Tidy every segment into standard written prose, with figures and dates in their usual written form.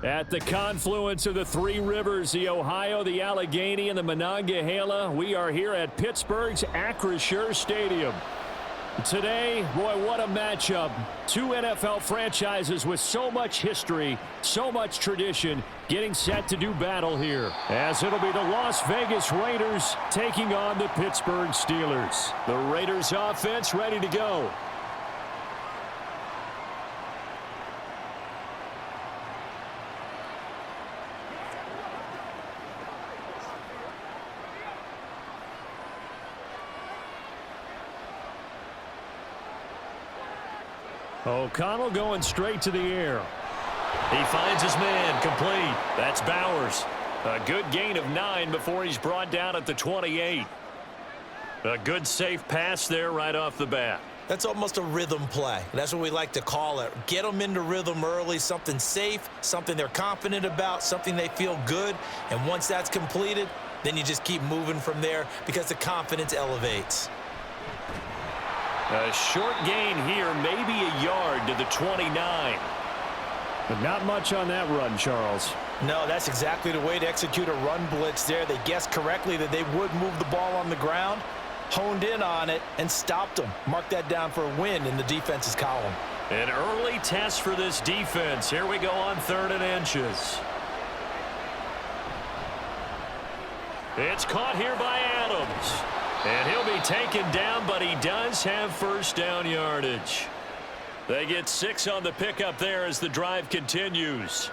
At the confluence of the three rivers, the Ohio, the Allegheny, and the Monongahela, we are here at Pittsburgh's Acrisure Stadium. Today, boy, what a matchup. Two NFL franchises with so much history, so much tradition, getting set to do battle here. As it'll be the Las Vegas Raiders taking on the Pittsburgh Steelers. The Raiders offense ready to go. O'Connell going straight to the air. He finds his man, complete. That's Bowers. A good gain of 9 before he's brought down at the 28. A good safe pass there right off the bat. That's almost a rhythm play. That's what we like to call it. Get them into rhythm early, something safe, something they're confident about, something they feel good. And once that's completed, then you just keep moving from there because the confidence elevates. A short gain here, maybe a yard to the 29. But not much on that run, Charles. No, that's exactly the way to execute a run blitz there. They guessed correctly that they would move the ball on the ground, honed in on it, and stopped them. Mark that down for a win in the defense's column. An early test for this defense. Here we go on 3rd and inches. It's caught here by Adams. And he'll be taken down, but he does have first down yardage. They get 6 on the pickup there as the drive continues.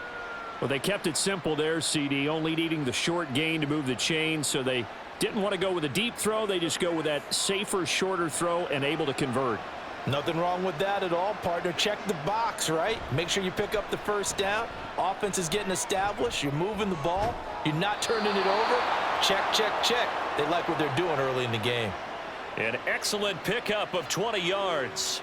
Well, they kept it simple there, CD, only needing the short gain to move the chain, so they didn't want to go with a deep throw. They just go with that safer, shorter throw and able to convert. Nothing wrong with that at all, partner. Check the box, right? Make sure you pick up the first down. Offense is getting established. You're moving the ball. You're not turning it over. Check, check, check. They like what they're doing early in the game. An excellent pickup of 20 yards.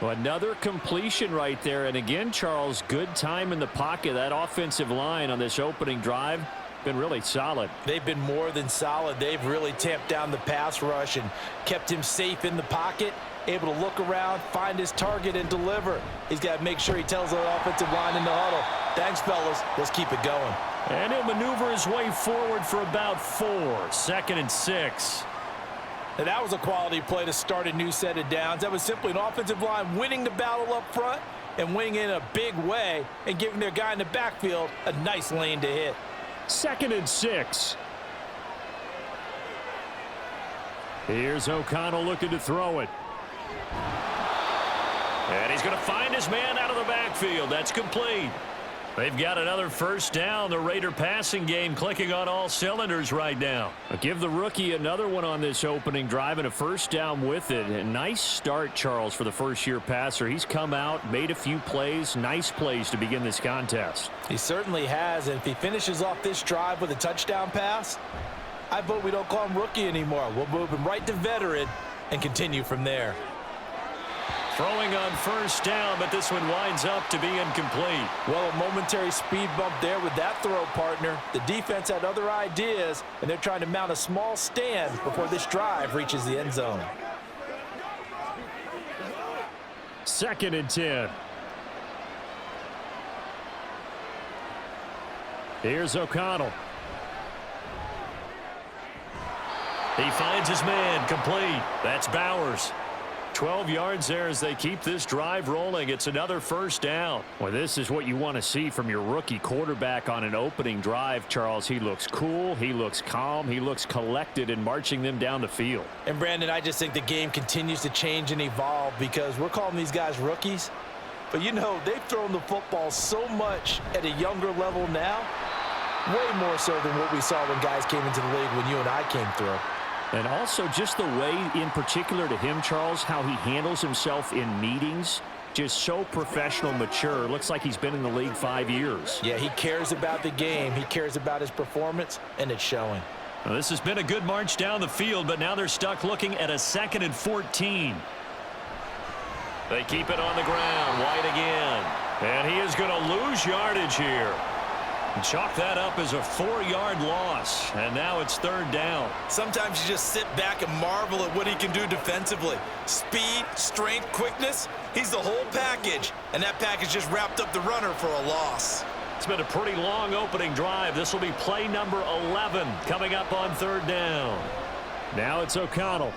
Well, another completion right there. And again, Charles, good time in the pocket. That offensive line on this opening drive been really solid. They've been more than solid. They've really tamped down the pass rush and kept him safe in the pocket, able to look around, find his target, and deliver. He's got to make sure he tells the offensive line in the huddle, thanks, fellas. Let's keep it going. And he'll maneuver his way forward for about 4. 2nd and 6. Now, that was a quality play to start a new set of downs. That was simply an offensive line winning the battle up front and winning in a big way and giving their guy in the backfield a nice lane to hit. 2nd and 6. Here's O'Connell looking to throw it. And he's going to find his man out of the backfield. That's complete. They've got another first down. The Raider passing game clicking on all cylinders right now. Give the rookie another one on this opening drive and a first down with it. A nice start, Charles, for the first-year passer. He's come out, made a few plays, nice plays to begin this contest. He certainly has, and if he finishes off this drive with a touchdown pass, I vote we don't call him rookie anymore. We'll move him right to veteran and continue from there. Throwing on first down, but this one winds up to be incomplete. Well, a momentary speed bump there with that throw, partner. The defense had other ideas, and they're trying to mount a small stand before this drive reaches the end zone. 2nd and 10. Here's O'Connell. He finds his man, complete. That's Bowers. 12 yards there as they keep this drive rolling. It's another first down. Well, this is what you want to see from your rookie quarterback on an opening drive, Charles. He looks cool. He looks calm. He looks collected in marching them down the field. And, Brandon, I just think the game continues to change and evolve because we're calling these guys rookies. But, you know, they've thrown the football so much at a younger level now, way more so than what we saw when guys came into the league when you and I came through. And also just the way, in particular to him, Charles, how he handles himself in meetings. Just so professional, mature. Looks like he's been in the league 5 years. Yeah, he cares about the game. He cares about his performance, and it's showing. Well, this has been a good march down the field, but now they're stuck looking at a 2nd and 14. They keep it on the ground. White again. And he is going to lose yardage here. Chalk that up as a 4-yard loss, and now it's 3rd down. Sometimes you just sit back and marvel at what he can do defensively. Speed, strength, quickness, he's the whole package, and that package just wrapped up the runner for a loss. It's been a pretty long opening drive. This will be play number 11 coming up on third down. Now it's O'Connell.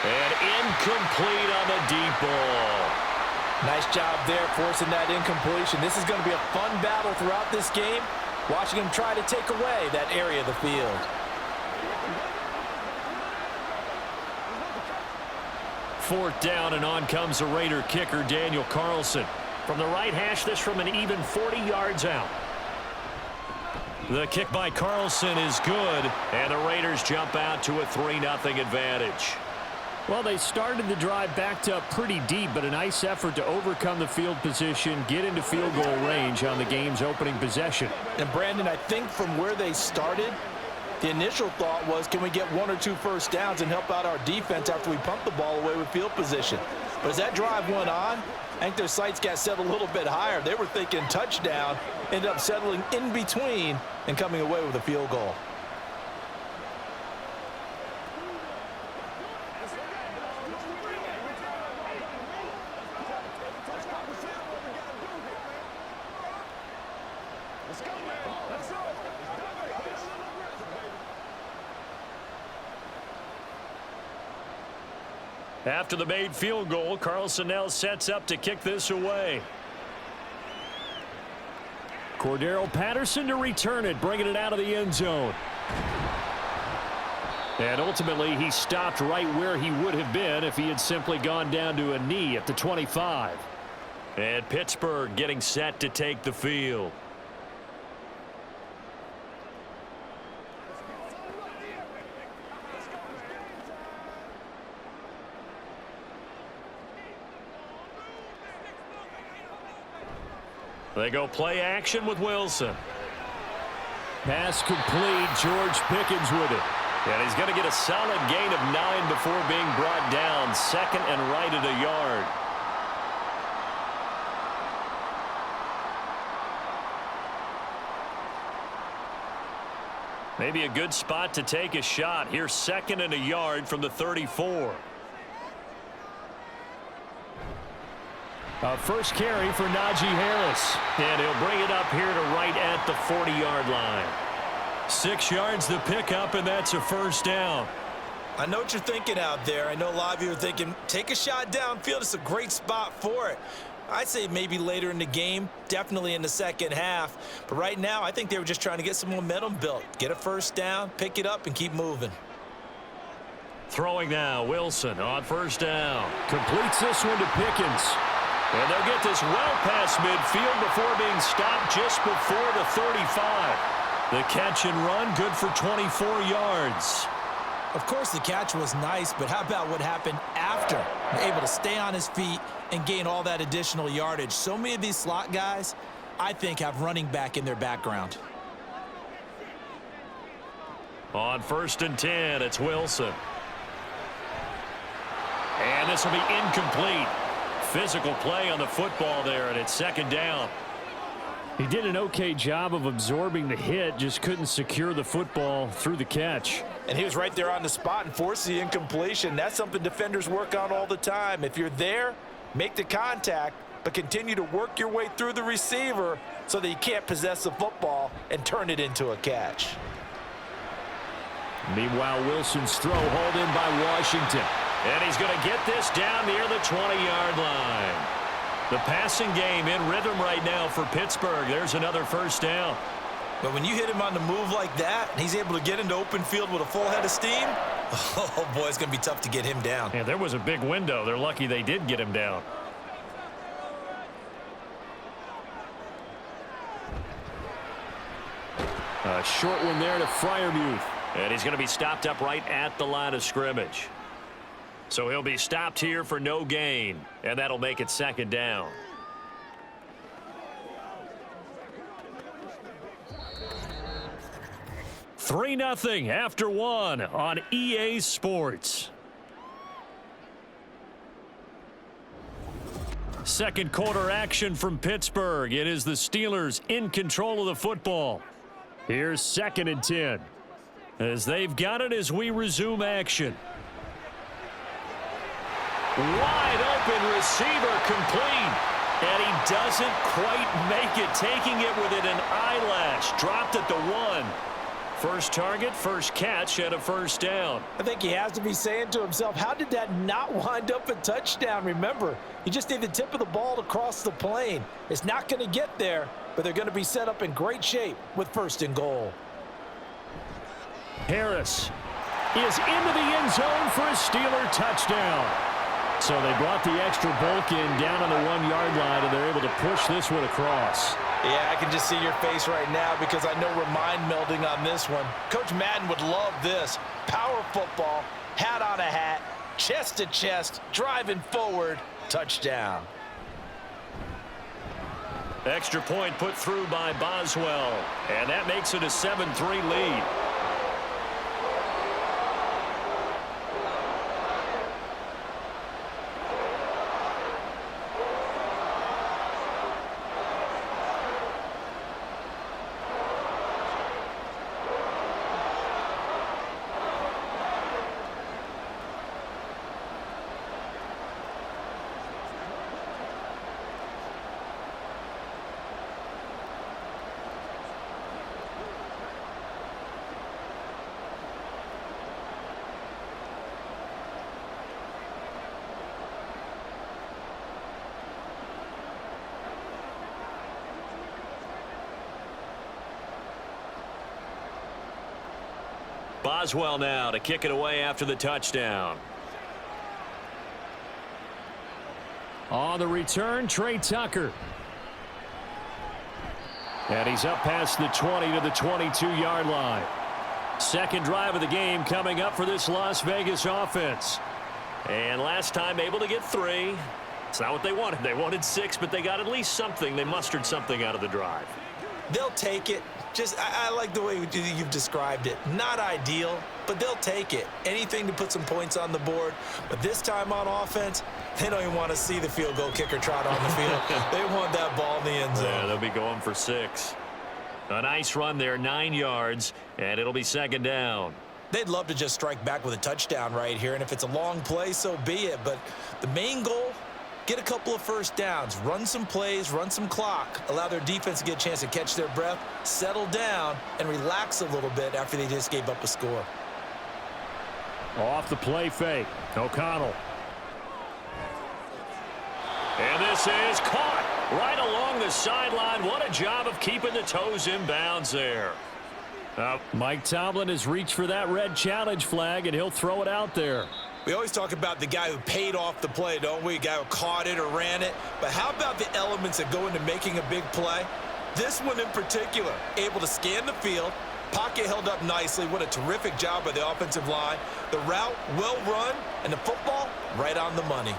And incomplete on the deep ball. Nice job there forcing that incompletion. This is going to be a fun battle throughout this game, watching him try to take away that area of the field. Fourth down, and on comes the Raider kicker, Daniel Carlson. From the right hash, this from an even 40 yards out. The kick by Carlson is good, and the Raiders jump out to a 3-0 advantage. Well, they started the drive backed up pretty deep, but a nice effort to overcome the field position, get into field goal range on the game's opening possession. And Brandon, I think from where they started, the initial thought was, can we get 1 or 2 first downs and help out our defense after we pump the ball away with field position? But as that drive went on, I think their sights got set a little bit higher. They were thinking touchdown, ended up settling in between and coming away with a field goal. After the made field goal, Carlson now sets up to kick this away. Cordero Patterson to return it, bringing it out of the end zone. And ultimately, he stopped right where he would have been if he had simply gone down to a knee at the 25. And Pittsburgh getting set to take the field. They go play action with Wilson. Pass complete. George Pickens with it. And he's going to get a solid gain of 9 before being brought down. Second and right at a yard. Maybe a good spot to take a shot. Here's second and a yard from the 34. First carry for Najee Harris. And he'll bring it up here to right at the 40-yard line. 6 yards the pickup, and that's a first down. I know what you're thinking out there. I know a lot of you are thinking, take a shot downfield. It's a great spot for it. I'd say maybe later in the game, definitely in the second half. But right now, I think they were just trying to get some momentum built. Get a first down, pick it up, and keep moving. Throwing now, Wilson on first down. Completes this one to Pickens. And they'll get this well past midfield before being stopped just before the 35. The catch and run, good for 24 yards. Of course, the catch was nice, but how about what happened after? Able to stay on his feet and gain all that additional yardage. So many of these slot guys, I think, have running back in their background. On first and 10, it's Wilson. And this will be incomplete. Physical play on the football there, and it's second down. He did an okay job of absorbing the hit, just couldn't secure the football through the catch. And he was right there on the spot and forced the incompletion. That's something defenders work on all the time. If you're there, make the contact, but continue to work your way through the receiver so that you can't possess the football and turn it into a catch. Meanwhile, Wilson's throw hauled in by Washington. And he's going to get this down near the 20-yard line. The passing game in rhythm right now for Pittsburgh. There's another first down. But when you hit him on the move like that, and he's able to get into open field with a full head of steam, oh, boy, it's going to be tough to get him down. Yeah, there was a big window. They're lucky they did get him down. A short one there to Freiermuth. And he's going to be stopped up right at the line of scrimmage. So he'll be stopped here for no gain, and that'll make it second down. Three 0 after one on EA Sports. Second quarter action from Pittsburgh. It is the Steelers in control of the football. Here's second and 10. As they've got it as we resume action. Wide open receiver complete. And he doesn't quite make it, taking it within an eyelash. Dropped at the 1. First target, first catch, and a first down. I think he has to be saying to himself, how did that not wind up a touchdown? Remember, you just need the tip of the ball to cross the plane. It's not going to get there, but they're going to be set up in great shape with first and goal. Harris is into the end zone for a Steeler touchdown. So they brought the extra bulk in down on the 1-yard line, and they're able to push this one across. Yeah, I can just see your face right now because I know we're mind melding on this one. Coach Madden would love this. Power football, hat on a hat, chest to chest, driving forward, touchdown. Extra point put through by Boswell, and that makes it a 7-3 lead. Boswell now to kick it away after the touchdown. On the return, Trey Tucker. And he's up past the 20 to the 22-yard line. Second drive of the game coming up for this Las Vegas offense. And last time able to get 3. It's not what they wanted. They wanted 6, but they got at least something. They mustered something out of the drive. They'll take it. I like the way you've described it. Not ideal, but they'll take it. Anything to put some points on the board. But this time on offense, they don't even want to see the field goal kicker trot on the field. They want that ball in the end zone. Yeah, they'll be going for 6. A nice run there, 9 yards, and it'll be second down. They'd love to just strike back with a touchdown right here, and if it's a long play, so be it. But the main goal, get a couple of first downs, run some plays, run some clock, allow their defense to get a chance to catch their breath, settle down, and relax a little bit after they just gave up a score. Off the play fake, O'Connell. And this is caught right along the sideline. What a job of keeping the toes in bounds there. Mike Tomlin has reached for that red challenge flag, and he'll throw it out there. We always talk about the guy who paid off the play, don't we? The guy who caught it or ran it. But how about the elements that go into making a big play? This one in particular, able to scan the field, pocket held up nicely. What a terrific job by the offensive line. The route, well run, and the football, right on the money.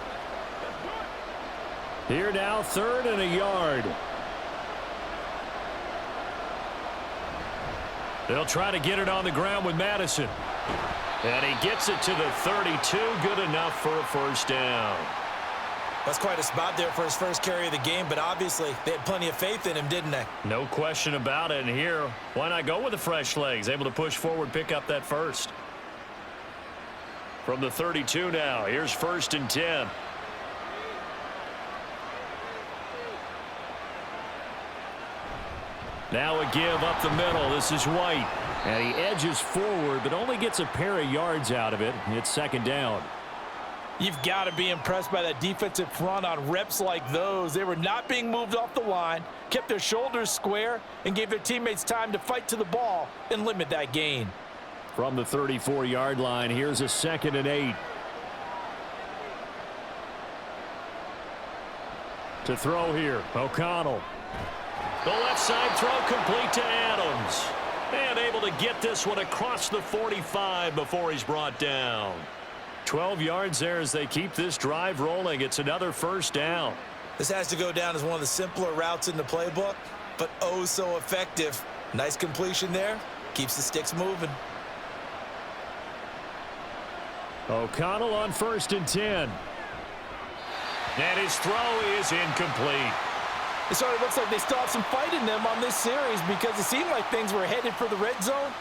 Here now, 3rd and a yard. They'll try to get it on the ground with Madison. And he gets it to the 32. Good enough for a first down. That's quite a spot there for his first carry of the game, but obviously they had plenty of faith in him, didn't they? No question about it. And here, why not go with the fresh legs? Able to push forward, pick up that first. From the 32 now, here's 1st and 10. Now a give up the middle. This is White. And he edges forward, but only gets a pair of yards out of it. It's second down. You've got to be impressed by that defensive front on reps like those. They were not being moved off the line, kept their shoulders square, and gave their teammates time to fight to the ball and limit that gain. From the 34-yard line, here's a 2nd and 8. To throw here, O'Connell. The left side throw complete to Adams. And able to get this one across the 45 before he's brought down. 12 yards there as they keep this drive rolling. It's another first down. This has to go down as one of the simpler routes in the playbook, but oh so effective. Nice completion there. Keeps the sticks moving. O'Connell on 1st and 10. And his throw is incomplete. It sort of looks like they still have some fight in them on this series because it seemed like things were headed for the red zone.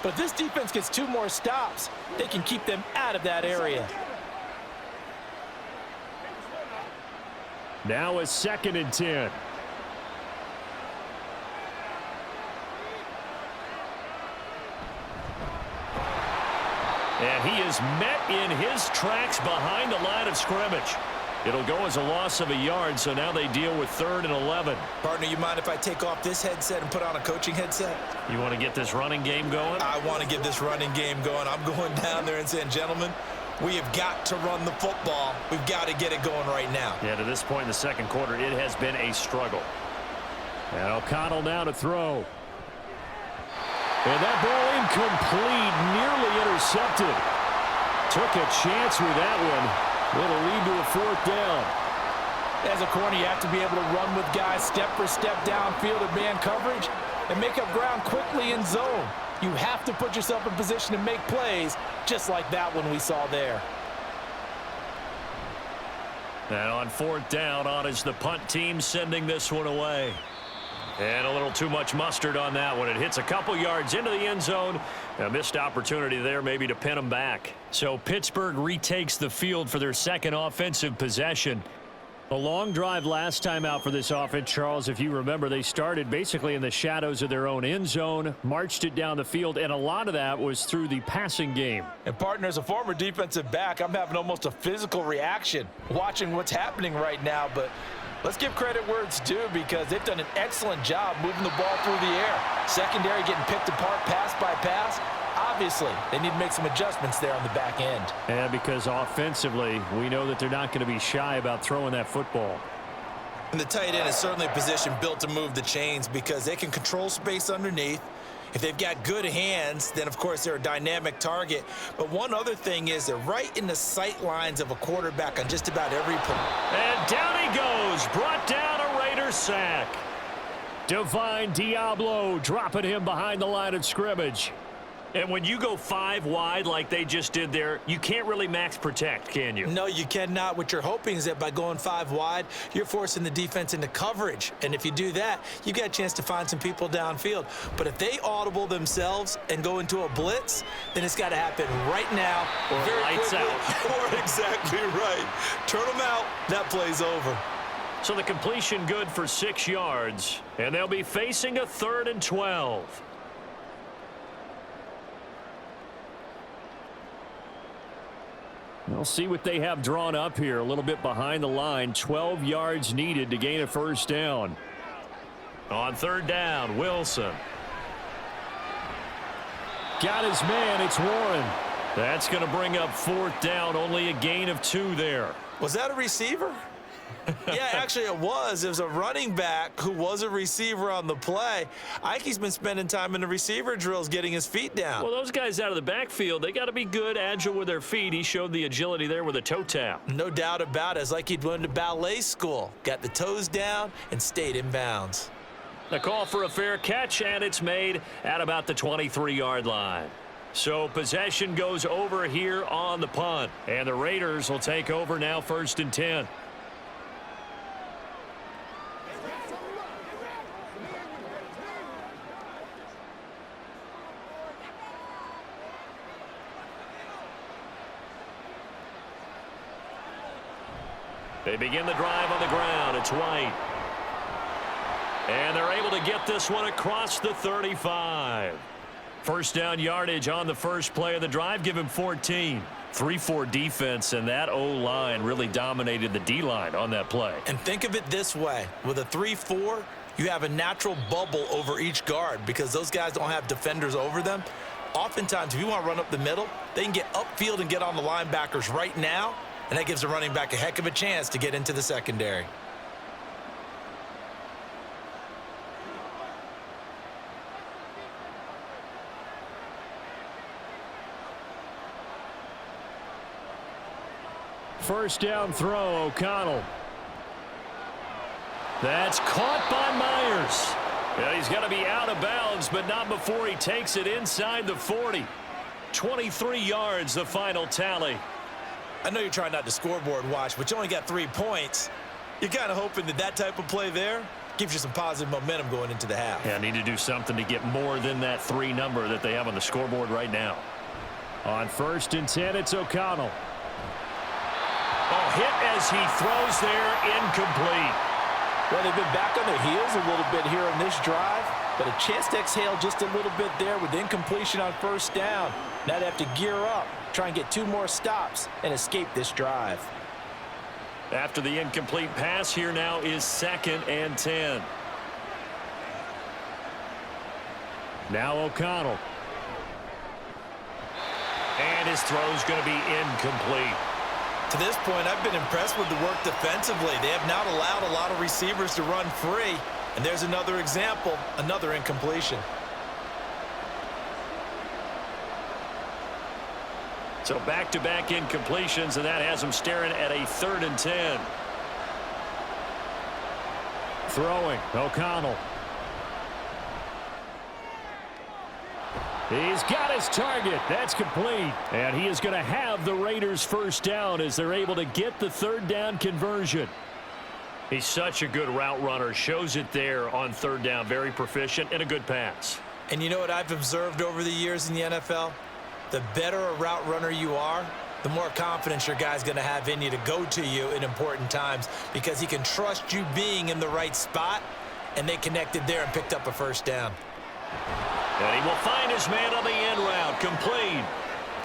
But if this defense gets 2 more stops, they can keep them out of that area. Now a 2nd and 10. And he is met in his tracks behind the line of scrimmage. It'll go as a loss of a yard, so now they deal with 3rd and 11. Partner, you mind if I take off this headset and put on a coaching headset? You want to get this running game going? I want to get this running game going. I'm going down there and saying, gentlemen, we have got to run the football. We've got to get it going right now. Yeah, to this point in the 2nd quarter, it has been a struggle. And O'Connell now to throw. And that ball incomplete, nearly intercepted. Took a chance with that one. It'll lead to a 4th down. As a corner, you have to be able to run with guys step for step downfield in man coverage and make up ground quickly in zone. You have to put yourself in position to make plays, just like that one we saw there. And on 4th down, on is the punt team sending this one away. And a little too much mustard on that one. It hits a couple yards into the end zone. A missed opportunity there maybe to pin them back. So Pittsburgh retakes the field for their 2nd offensive possession. A long drive last time out for this offense, Charles. If you remember, they started basically in the shadows of their own end zone, marched it down the field, and a lot of that was through the passing game. And partner, as a former defensive back, I'm having almost a physical reaction watching what's happening right now. But let's give credit where it's due, because they've done an excellent job moving the ball through the air. Secondary getting picked apart pass by pass. Obviously, they need to make some adjustments there on the back end. And because offensively, we know that they're not going to be shy about throwing that football. And the tight end is certainly a position built to move the chains, because they can control space underneath. If they've got good hands, then, of course, they're a dynamic target. But one other thing is they're right in the sight lines of a quarterback on just about every play. And down he goes. Brought down a Raider sack. Divine Diablo dropping him behind the line of scrimmage. And when you go 5 wide like they just did there, you can't really max protect, can you? No, you cannot. What you're hoping is that by going 5 wide, you're forcing the defense into coverage. And if you do that, you got a chance to find some people downfield. But if they audible themselves and go into a blitz, then it's got to happen right now. Or lights out. Or exactly right. Turn them out. That play's over. So the completion good for 6 yards. And they'll be facing a 3rd and 12. We'll see what they have drawn up here. A little bit behind the line. 12 yards needed to gain a 1st down. On 3rd down, Wilson. Got his man. It's Warren. That's going to bring up 4th down. Only a gain of 2 there. Was that a receiver? Yeah, actually it was. It was a running back who was a receiver on the play. Ike's been spending time in the receiver drills getting his feet down. Well, those guys out of the backfield, they got to be good, agile with their feet. He showed the agility there with a toe tap. No doubt about it. It's like he'd went to ballet school. Got the toes down and stayed in bounds. The call for a fair catch, and it's made at about the 23-yard line. So possession goes over here on the punt. And the Raiders will take over now, 1st and 10. They begin the drive on the ground. It's White. And they're able to get this one across the 35. 1st down yardage on the first play of the drive. Give him 14. 3-4 defense, and that O-line really dominated the D-line on that play. And think of it this way. With a 3-4, you have a natural bubble over each guard because those guys don't have defenders over them. Oftentimes, if you want to run up the middle, they can get upfield and get on the linebackers right now, and that gives the running back a heck of a chance to get into the secondary. First down throw, O'Connell. That's caught by Myers. Yeah, he's got to be out of bounds, but not before he takes it inside the 40. 23 yards, the final tally. I know you're trying not to scoreboard watch, but you only got 3 points. You're kind of hoping that that type of play there gives you some positive momentum going into the half. Yeah, need to do something to get more than that 3 number that they have on the scoreboard right now. On 1st and 10, it's O'Connell. Oh, hit as he throws there, incomplete. Well, they've been back on their heels a little bit here on this drive, but a chance to exhale just a little bit there with incompletion on first down. Now they have to gear up, try and get 2 more stops, and escape this drive. After the incomplete pass, here now is 2nd and 10. Now O'Connell. And his throw's going to be incomplete. To this point, I've been impressed with the work defensively. They have not allowed a lot of receivers to run free. And there's another example, another incompletion. So back-to-back incompletions, and that has him staring at a 3rd and 10. Throwing, O'Connell. He's got his target. That's complete. And he is going to have the Raiders first down as they're able to get the 3rd down conversion. He's such a good route runner. Shows it there on 3rd down. Very proficient and a good pass. And you know what I've observed over the years in the NFL? The better a route runner you are, the more confidence your guy's going to have in you to go to you in important times because he can trust you being in the right spot, and they connected there and picked up a first down. And he will find his man on the end route, complete.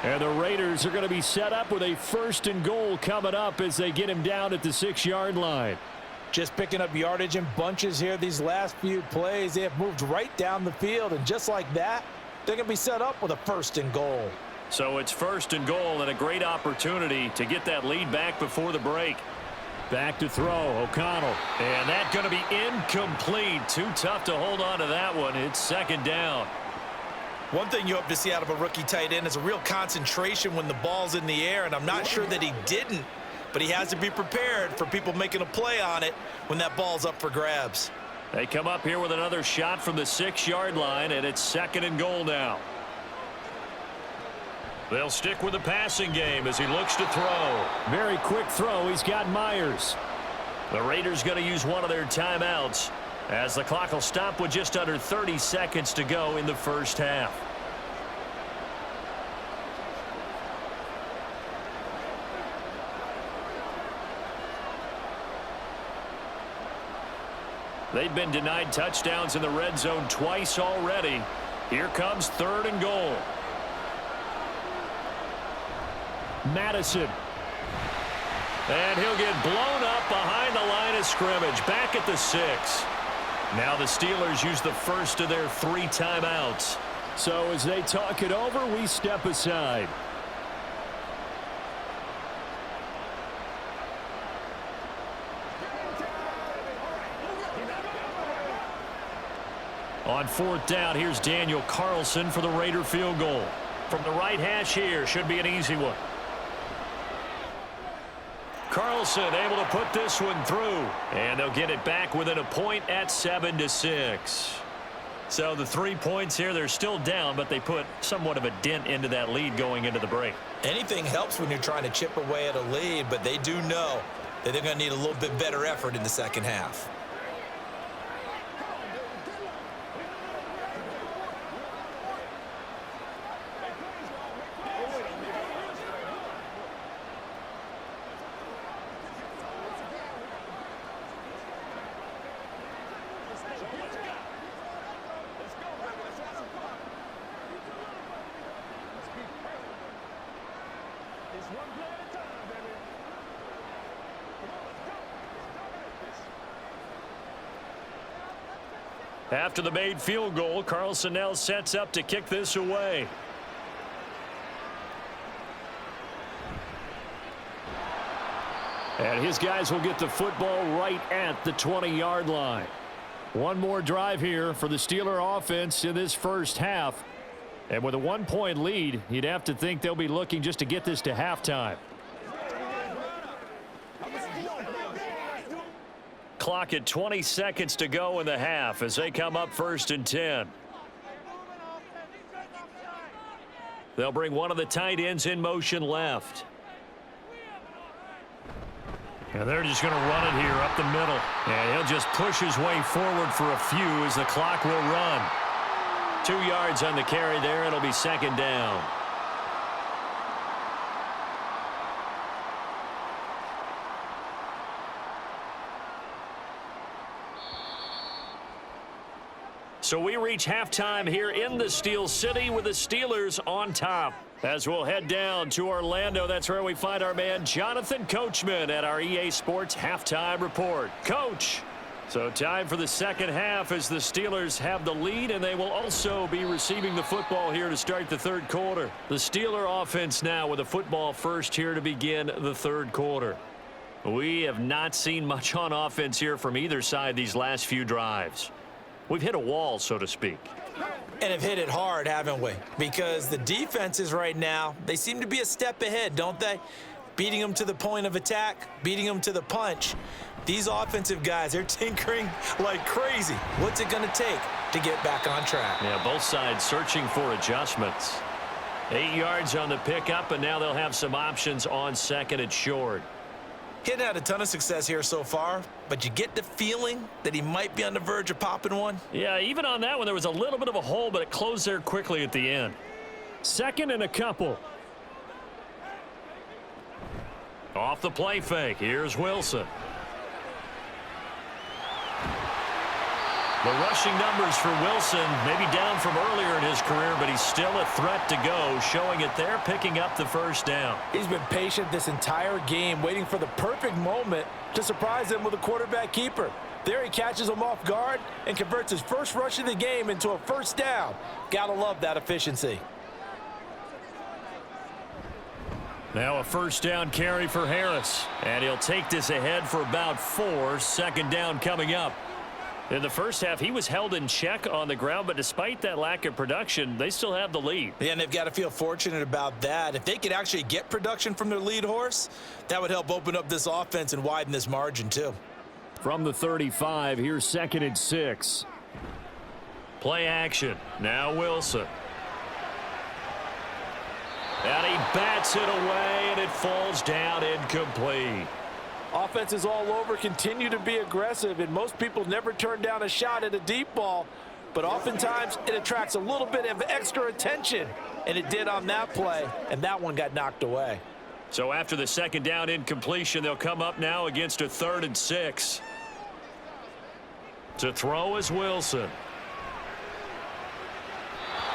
And the Raiders are going to be set up with a 1st and goal coming up as they get him down at the 6-yard line. Just picking up yardage in bunches here these last few plays. They have moved right down the field, and just like that, they're going to be set up with a 1st and goal. So it's 1st and goal and a great opportunity to get that lead back before the break. Back to throw, O'Connell. And that's going to be incomplete. Too tough to hold on to that one. It's 2nd down. One thing you hope to see out of a rookie tight end is a real concentration when the ball's in the air, and I'm not sure that he didn't, but he has to be prepared for people making a play on it when that ball's up for grabs. They come up here with another shot from the 6-yard line, and it's 2nd and goal now. They'll stick with the passing game as he looks to throw. Very quick throw. He's got Myers. The Raiders going to use one of their timeouts as the clock will stop with just under 30 seconds to go in the first half. They've been denied touchdowns in the red zone twice already. Here comes 3rd and goal. Madison. And he'll get blown up behind the line of scrimmage. Back at the 6. Now the Steelers use the first of their 3 timeouts. So as they talk it over, we step aside. On 4th down, here's Daniel Carlson for the Raider field goal. From the right hash here, should be an easy one. Carlson able to put this one through, and they'll get it back within a point at 7-6. So the 3 points here, they're still down, but they put somewhat of a dent into that lead going into the break. Anything helps when you're trying to chip away at a lead, but they do know that they're going to need a little bit better effort in the second half. After the made field goal, Carlson now sets up to kick this away. And his guys will get the football right at the 20-yard line. One more drive here for the Steeler offense in this first half. And with a 1-point lead, you'd have to think they'll be looking just to get this to halftime. Clock at 20 seconds to go in the half as they come up 1st and 10. They'll bring one of the tight ends in motion left. And they're just going to run it here up the middle. And he'll just push his way forward for a few as the clock will run. 2 yards on the carry there. It'll be 2nd down. So we reach halftime here in the Steel City with the Steelers on top. As we'll head down to Orlando, that's where we find our man Jonathan Coachman at our EA Sports Halftime Report. Coach, so time for the second half as the Steelers have the lead, and they will also be receiving the football here to start the third quarter. The Steeler offense now with the football first here to begin the third quarter. We have not seen much on offense here from either side these last few drives. We've hit a wall, so to speak. And have hit it hard, haven't we? Because the defenses right now, they seem to be a step ahead, don't they? Beating them to the point of attack, beating them to the punch. These offensive guys, they're tinkering like crazy. What's it going to take to get back on track? Yeah, both sides searching for adjustments. 8 yards on the pickup, and now they'll have some options on second and short. He hadn't had a ton of success here so far, but you get the feeling that he might be on the verge of popping one. Yeah, even on that one, there was a little bit of a hole, but it closed there quickly at the end. Second and a couple. Off the play fake, here's Wilson. The rushing numbers for Wilson, maybe down from earlier in his career, but he's still a threat to go, showing it there, picking up the first down. He's been patient this entire game, waiting for the perfect moment to surprise him with a quarterback keeper. There he catches him off guard and converts his first rush of the game into a first down. Gotta love that efficiency. Now a first down carry for Harris, and he'll take this ahead for about 4. Second down coming up. In the first half, he was held in check on the ground, but despite that lack of production, they still have the lead. Yeah, and they've got to feel fortunate about that. If they could actually get production from their lead horse, that would help open up this offense and widen this margin too. From the 35, here's second and 6. Play action. Now Wilson. And he bats it away, and it falls down incomplete. Offenses all over continue to be aggressive, and most people never turn down a shot at a deep ball, but oftentimes it attracts a little bit of extra attention, and it did on that play, and that one got knocked away. So after the second down incompletion, they'll come up now against a 3rd and 6. To throw is Wilson.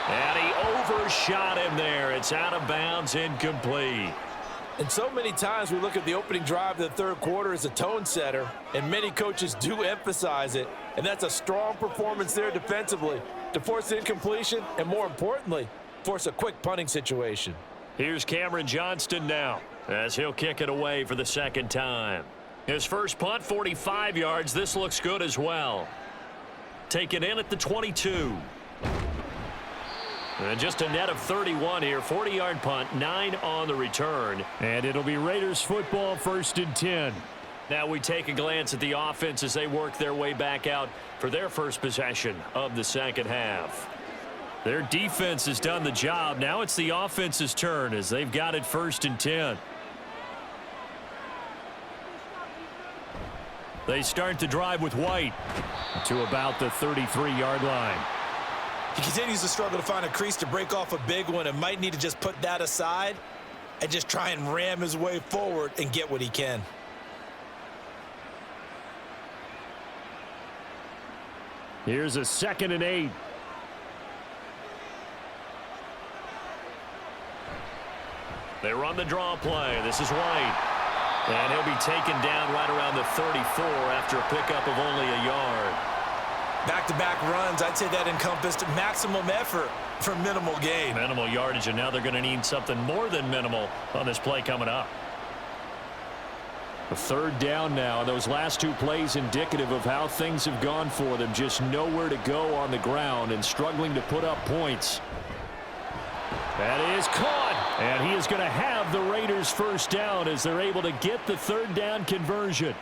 And he overshot him there. It's out of bounds, incomplete. And so many times we look at the opening drive of the third quarter as a tone setter, and many coaches do emphasize it, and that's a strong performance there defensively to force incompletion and, more importantly, force a quick punting situation. Here's Cameron Johnston now as he'll kick it away for the second time. His first punt, 45 yards. This looks good as well. Taken in at the 22. And just a net of 31 here. 40-yard punt, 9 on the return. And it'll be Raiders football, 1st and 10. Now we take a glance at the offense as they work their way back out for their first possession of the second half. Their defense has done the job. Now it's the offense's turn as they've got it 1st and 10. They start the drive with White to about the 33-yard line. He continues to struggle to find a crease to break off a big one and might need to just put that aside and just try and ram his way forward and get what he can. Here's a 2nd and 8. They run the draw play. This is White. And he'll be taken down right around the 34 after a pickup of only a yard. Back-to-back runs, I'd say that encompassed maximum effort for minimal gain. Minimal yardage, and now they're going to need something more than minimal on this play coming up. A 3rd down now. Those last 2 plays indicative of how things have gone for them. Just nowhere to go on the ground and struggling to put up points. That is caught, and he is going to have the Raiders first down as they're able to get the 3rd down conversion.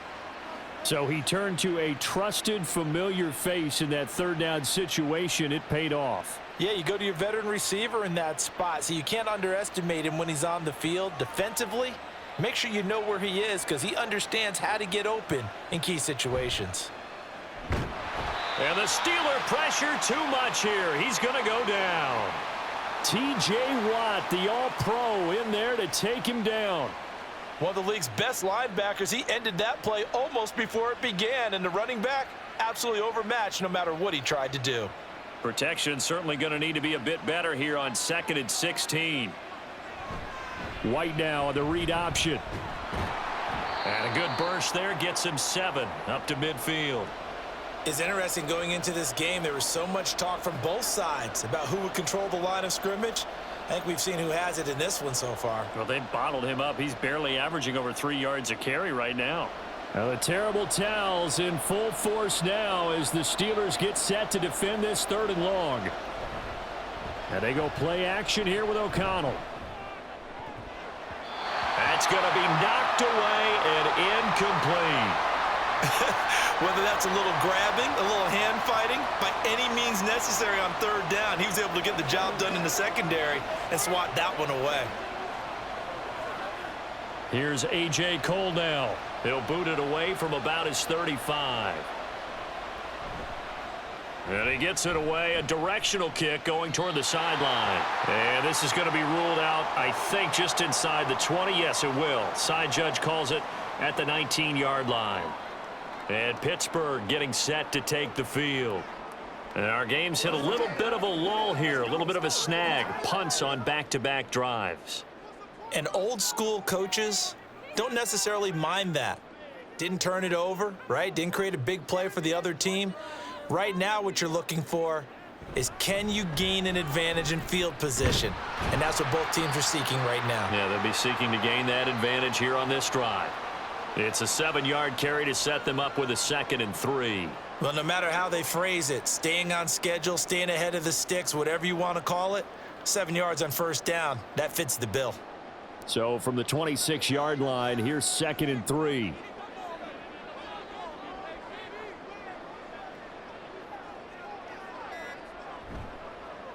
So he turned to a trusted, familiar face in that 3rd down situation. It paid off. Yeah, you go to your veteran receiver in that spot, so you can't underestimate him when he's on the field defensively. Make sure you know where he is because he understands how to get open in key situations. And the Steeler pressure too much here. He's going to go down. T.J. Watt, the all-pro, in there to take him down. One of the league's best linebackers. He ended that play almost before it began, and the running back absolutely overmatched no matter what he tried to do. Protection certainly going to need to be a bit better here on 2nd and 16. White now on the read option. And a good burst there gets him 7 up to midfield. It's interesting going into this game. There was so much talk from both sides about who would control the line of scrimmage. I think we've seen who has it in this one so far. Well, they bottled him up. He's barely averaging over 3 yards a carry right now. Now the terrible towels in full force now as the Steelers get set to defend this 3rd and long. And they go play action here with O'Connell. That's going to be knocked away and incomplete. Whether that's a little grabbing, a little hand fighting, by any means necessary on 3rd down, he was able to get the job done in the secondary and swat that one away. Here's A.J. Cole now. He'll boot it away from about his 35. And he gets it away, a directional kick going toward the sideline. And this is going to be ruled out, I think, just inside the 20. Yes, it will. Side judge calls it at the 19-yard line. And Pittsburgh getting set to take the field. And our game's hit a little bit of a lull here, a little bit of a snag. Punts on back-to-back drives. And old-school coaches don't necessarily mind that. Didn't turn it over, right? Didn't create a big play for the other team. Right now what you're looking for is, can you gain an advantage in field position? And that's what both teams are seeking right now. Yeah, they'll be seeking to gain that advantage here on this drive. It's a 7-yard carry to set them up with a 2nd and 3. Well, no matter how they phrase it, staying on schedule, staying ahead of the sticks, whatever you want to call it, 7 yards on 1st down, that fits the bill. So from the 26-yard line, here's 2nd and 3.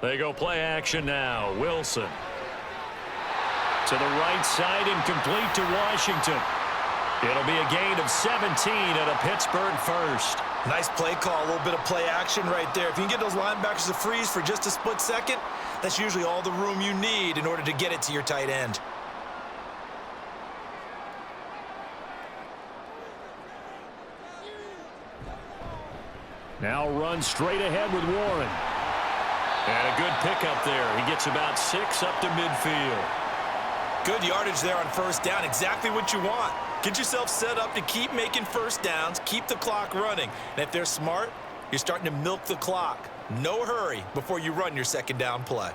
They go play action now. Wilson. To the right side, incomplete to Washington. It'll be a gain of 17 and a Pittsburgh 1st. Nice play call, a little bit of play action right there. If you can get those linebackers to freeze for just a split second, that's usually all the room you need in order to get it to your tight end. Now run straight ahead with Warren. And a good pickup there. He gets about 6 up to midfield. Good yardage there on 1st down. Exactly what you want. Get yourself set up to keep making 1st downs, keep the clock running. And if they're smart, you're starting to milk the clock. No hurry before you run your 2nd down play.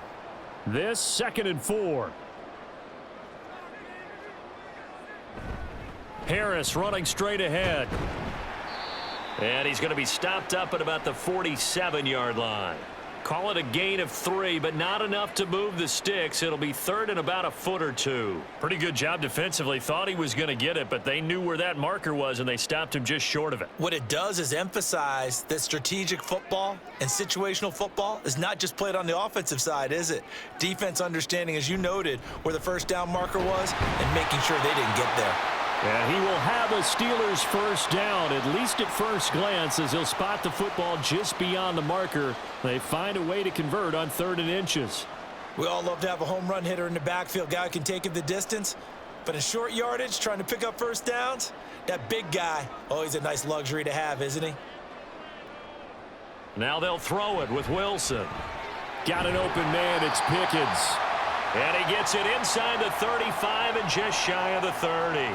This 2nd and 4. Harris running straight ahead. And he's going to be stopped up at about the 47-yard line. Call it a gain of 3, but not enough to move the sticks. It'll be 3rd and about a foot or 2. Pretty good job defensively. Thought he was going to get it, but they knew where that marker was, and they stopped him just short of it. What it does is emphasize that strategic football and situational football is not just played on the offensive side, is it? Defense understanding, as you noted, where the 1st down marker was and making sure they didn't get there. And he will have a Steelers 1st down, at least at first glance, as he'll spot the football just beyond the marker. They find a way to convert on 3rd and inches. We all love to have a home run hitter in the backfield, guy who can take it the distance. But in short yardage, trying to pick up 1st downs, that big guy, oh, he's a nice luxury to have, isn't he? Now they'll throw it with Wilson. Got an open man, it's Pickens. And he gets it inside the 35 and just shy of the 30.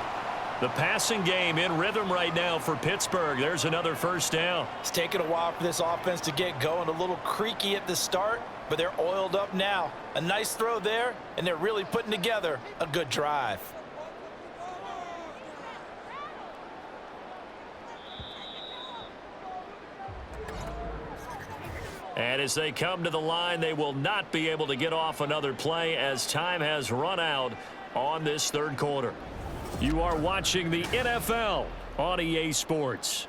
The passing game in rhythm right now for Pittsburgh. There's another 1st down. It's taken a while for this offense to get going. A little creaky at the start, but they're oiled up now. A nice throw there, and they're really putting together a good drive. And as they come to the line, they will not be able to get off another play as time has run out on this 3rd quarter. You are watching the NFL on EA Sports.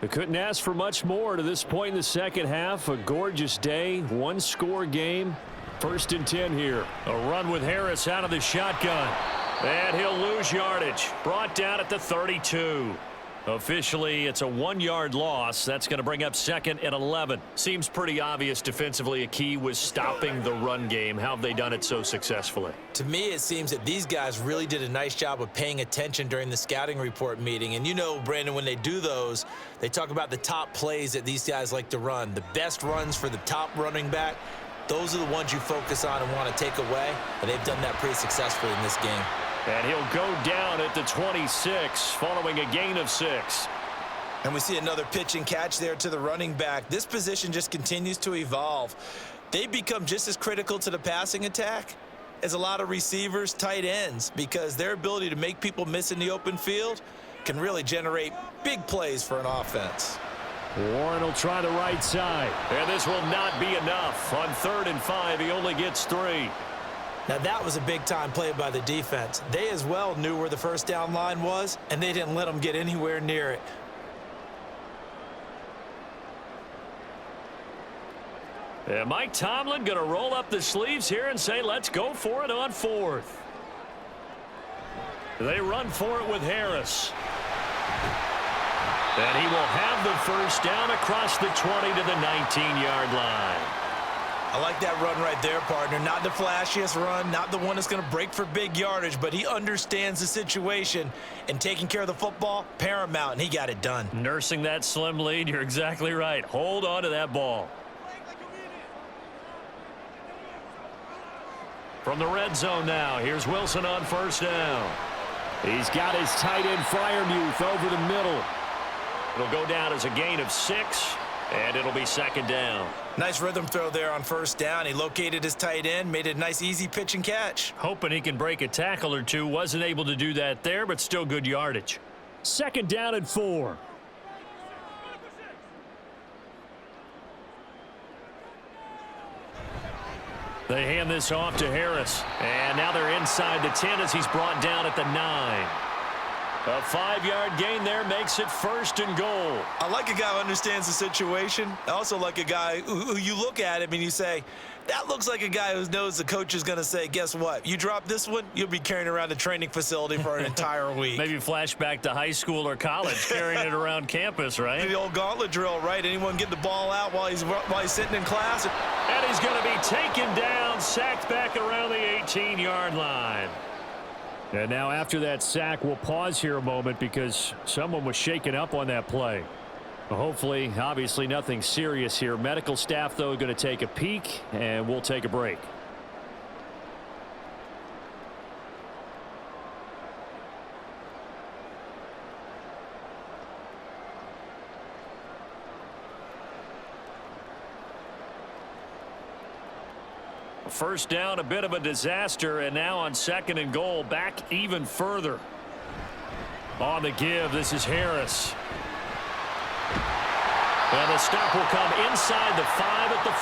We couldn't ask for much more to this point in the 2nd half. A gorgeous day, 1-score game. 1st and 10 here. A run with Harris out of the shotgun. And he'll lose yardage. Brought down at the 32. Officially, it's a 1-yard loss. That's going to bring up 2nd and 11. Seems pretty obvious defensively a key was stopping the run game. How have they done it so successfully? To me, it seems that these guys really did a nice job of paying attention during the scouting report meeting. And you know, Brandon, when they do those, they talk about the top plays that these guys like to run. The best runs for the top running back, those are the ones you focus on and want to take away. And they've done that pretty successfully in this game. And he'll go down at the 26 following a gain of 6. And we see another pitch and catch there to the running back. This position just continues to evolve. They become just as critical to the passing attack as a lot of receivers, tight ends, because their ability to make people miss in the open field can really generate big plays for an offense. Warren will try the right side. And this will not be enough. On 3rd and 5, he only gets 3. Now, that was a big-time play by the defense. They as well knew where the first down line was, and they didn't let them get anywhere near it. And Mike Tomlin going to roll up the sleeves here and say, let's go for it on 4th. They run for it with Harris. And he will have the first down across the 20 to the 19-yard line. I like that run right there, partner. Not the flashiest run, not the one that's going to break for big yardage, but he understands the situation, and taking care of the football, paramount, and he got it done. Nursing that slim lead, you're exactly right. Hold on to that ball. From the red zone now, here's Wilson on first down. He's got his tight end Freiermuth over the middle. It'll go down as a gain of 6, and it'll be 2nd down. Nice rhythm throw there on first down. He located his tight end, made it a nice easy pitch and catch. Hoping he can break a tackle or two. Wasn't able to do that there, but still good yardage. 2nd down and 4. They hand this off to Harris. And now they're inside the 10 as he's brought down at the 9. A 5-yard gain there makes it 1st and goal. I like a guy who understands the situation. I also like a guy who you look at him and you say, that looks like a guy who knows the coach is going to say, guess what? You drop this one, you'll be carrying around the training facility for an entire week. Maybe flashback to high school or college, carrying it around campus, right? The old gauntlet drill, right? Anyone get the ball out while he's sitting in class? And he's going to be taken down, sacked back around the 18-yard line. And now after that sack, we'll pause here a moment because someone was shaken up on that play. Hopefully, obviously nothing serious here. Medical staff, though, going to take a peek, and we'll take a break. First down, a bit of a disaster, and now on 2nd and goal, back even further. On the give, this is Harris. And the stop will come inside the 5 at the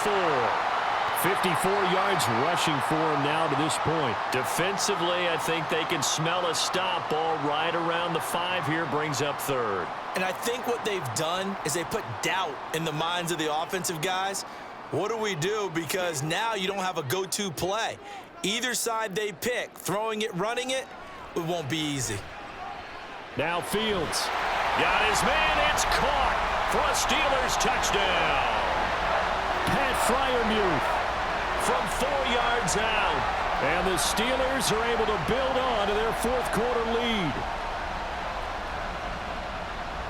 4. 54 yards rushing for him now to this point. Defensively, I think they can smell a stop. Ball right around the 5 here, brings up 3rd. And I think what they've done is they put doubt in the minds of the offensive guys. What do we do? Because now you don't have a go-to play. Either side they pick, throwing it, running it, it won't be easy. Now Fields. Got his man. It's caught for a Steelers touchdown. Pat Freiermuth from 4 yards out. And the Steelers are able to build on to their 4th quarter lead.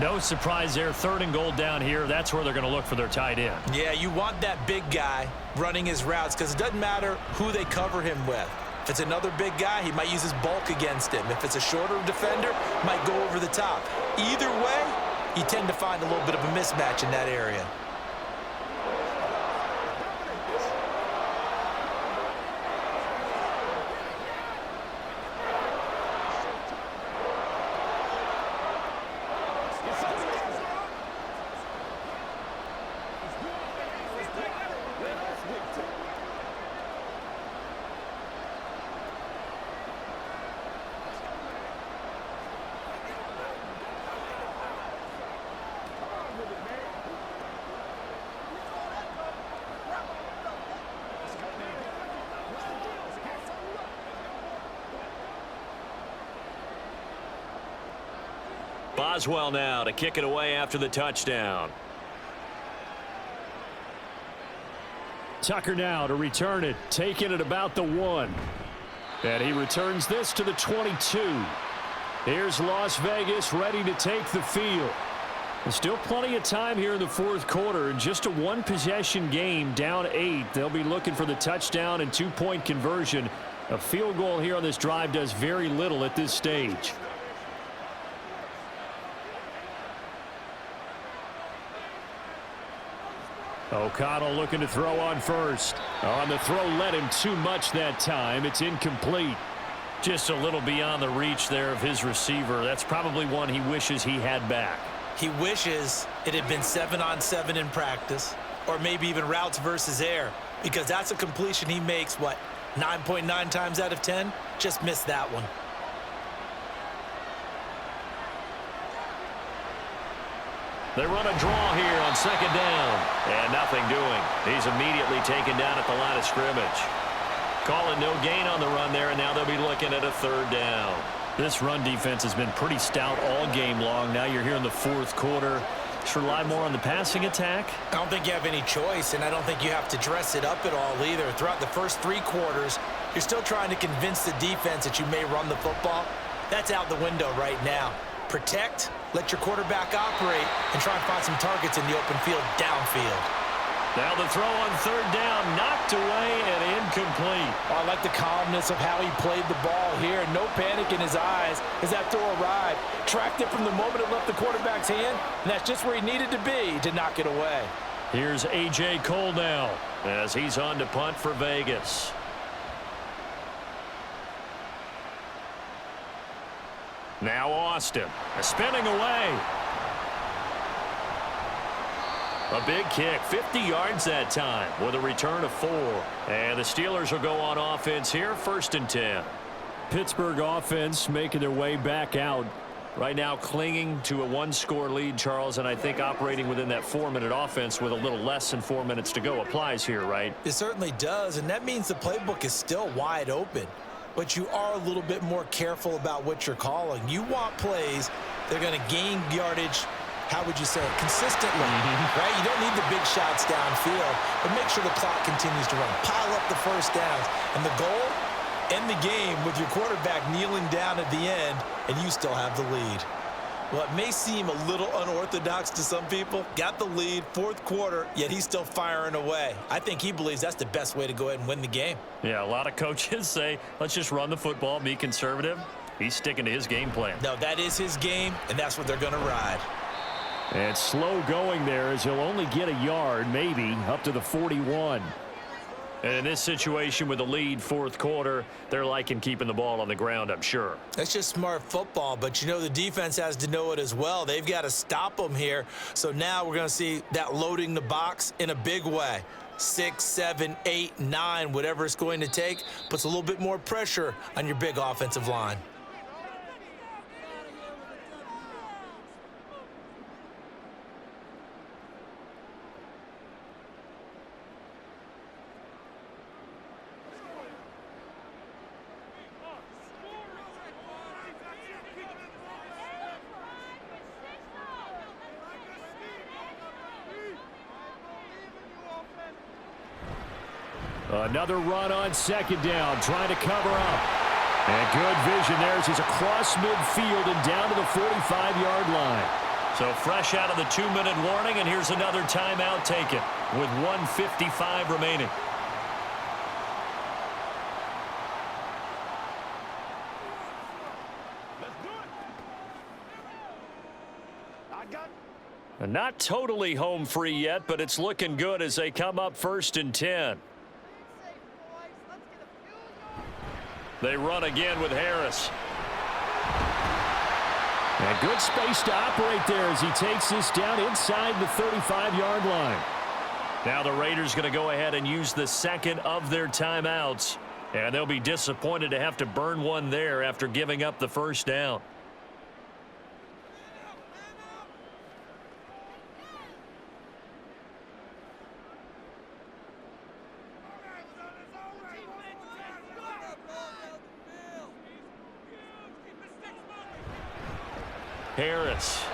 No surprise there. 3rd and goal down here. That's where they're going to look for their tight end. Yeah, you want that big guy running his routes because it doesn't matter who they cover him with. If it's another big guy, he might use his bulk against him. If it's a shorter defender, might go over the top. Either way, you tend to find a little bit of a mismatch in that area. Boswell now to kick it away after the touchdown. Tucker now to return it, taking it about the 1. And he returns this to the 22. Here's Las Vegas ready to take the field. There's still plenty of time here in the fourth quarter. In just a one-possession game, down 8. They'll be looking for the touchdown and two-point conversion. A field goal here on this drive does very little at this stage. O'Connell looking to throw on first. On the throw, led him too much that time. It's incomplete. Just a little beyond the reach there of his receiver. That's probably one he wishes he had back. He wishes it had been 7-on-7 in practice, or maybe even routes versus air, because that's a completion he makes, 9.9 times out of 10? Just missed that one. They run a draw here on second down, and nothing doing. He's immediately taken down at the line of scrimmage. Calling no gain on the run there, and now they'll be looking at a third down. This run defense has been pretty stout all game long. Now you're here in the fourth quarter. Should rely more on the passing attack? I don't think you have any choice, and I don't think you have to dress it up at all either. Throughout the first 3 quarters, you're still trying to convince the defense that you may run the football. That's out the window right now. Protect, let your quarterback operate, and try and find some targets in the open field downfield. Now the throw on third down, knocked away and incomplete. Oh, I like the calmness of how he played the ball here. No panic in his eyes as that throw arrived. Tracked it from the moment it left the quarterback's hand, and that's just where he needed to be to knock it away. Here's A.J. Cole now as he's on to punt for Vegas. Now Austin, spinning away. A big kick, 50 yards that time with a return of 4. And the Steelers will go on offense here, 1st and 10. Pittsburgh offense making their way back out. Right now clinging to a 1-score lead, Charles, and I think operating within that 4-minute offense with a little less than 4 minutes to go applies here, right? It certainly does, and that means the playbook is still wide open. But you are a little bit more careful about what you're calling. You want plays that are going to gain yardage, how would you say it, consistently, right? You don't need the big shots downfield, but make sure the clock continues to run. Pile up the first downs. And the goal, end the game with your quarterback kneeling down at the end, and you still have the lead. Well, it may seem a little unorthodox to some people. Got the lead, 4th quarter, yet he's still firing away. I think he believes that's the best way to go ahead and win the game. Yeah, a lot of coaches say, let's just run the football, be conservative. He's sticking to his game plan. No, that is his game, and that's what they're going to ride. And slow going there as he'll only get a yard, maybe, up to the 41. And in this situation with the lead, 4th quarter, they're liking keeping the ball on the ground, I'm sure. That's just smart football, but you know the defense has to know it as well. They've got to stop them here. So now we're going to see that loading the box in a big way. 6, 7, 8, 9, whatever it's going to take, puts a little bit more pressure on your big offensive line. Another run on second down, trying to cover up. And good vision there as he's across midfield and down to the 45-yard line. So fresh out of the 2-minute warning, and here's another timeout taken with 1:55 remaining. And not totally home free yet, but it's looking good as they come up 1st and 10. They run again with Harris. And good space to operate there as he takes this down inside the 35-yard line. Now the Raiders going to go ahead and use the second of their timeouts. And they'll be disappointed to have to burn one there after giving up the first down. Harris.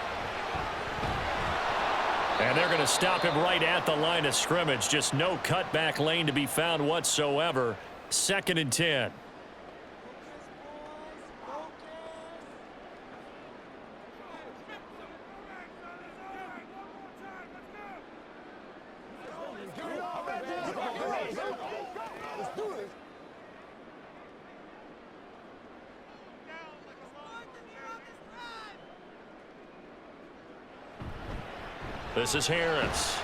And they're going to stop him right at the line of scrimmage. Just no cutback lane to be found whatsoever. 2nd and 10. This is Harris.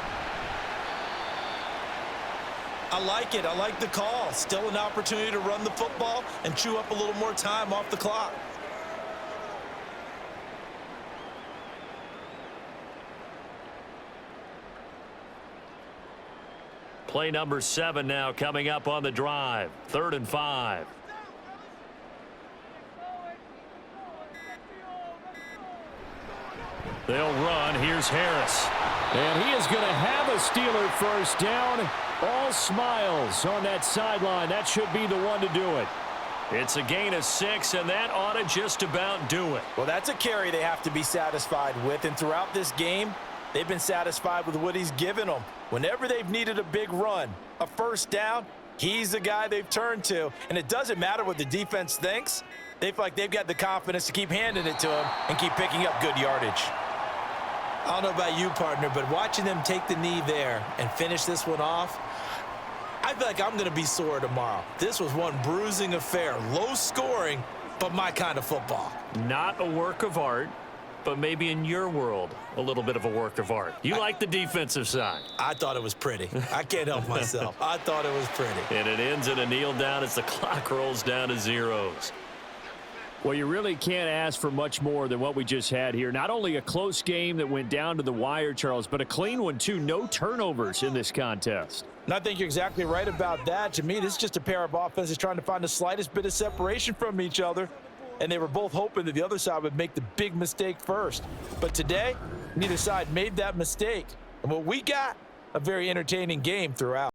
I like it. I like the call. Still an opportunity to run the football and chew up a little more time off the clock. Play number 7 now coming up on the drive. 3rd and 5. They'll run. Here's Harris. And he is going to have a Steeler first down. All smiles on that sideline. That should be the one to do it. It's a gain of 6, and that ought to just about do it. Well, that's a carry they have to be satisfied with. And throughout this game, they've been satisfied with what he's given them. Whenever they've needed a big run, a first down, he's the guy they've turned to. And it doesn't matter what the defense thinks. They feel like they've got the confidence to keep handing it to him and keep picking up good yardage. I don't know about you, partner, but watching them take the knee there and finish this one off, I feel like I'm going to be sore tomorrow. This was one bruising affair. Low scoring, but my kind of football. Not a work of art, but maybe in your world, a little bit of a work of art. You like the defensive side. I thought it was pretty. I can't help myself. I thought it was pretty. And it ends in a kneel down as the clock rolls down to zeros. Well, you really can't ask for much more than what we just had here. Not only a close game that went down to the wire, Charles, but a clean one, too. No turnovers in this contest. And I think you're exactly right about that. To me, this is just a pair of offenses trying to find the slightest bit of separation from each other. And they were both hoping that the other side would make the big mistake first. But today, neither side made that mistake. And what we got, a very entertaining game throughout.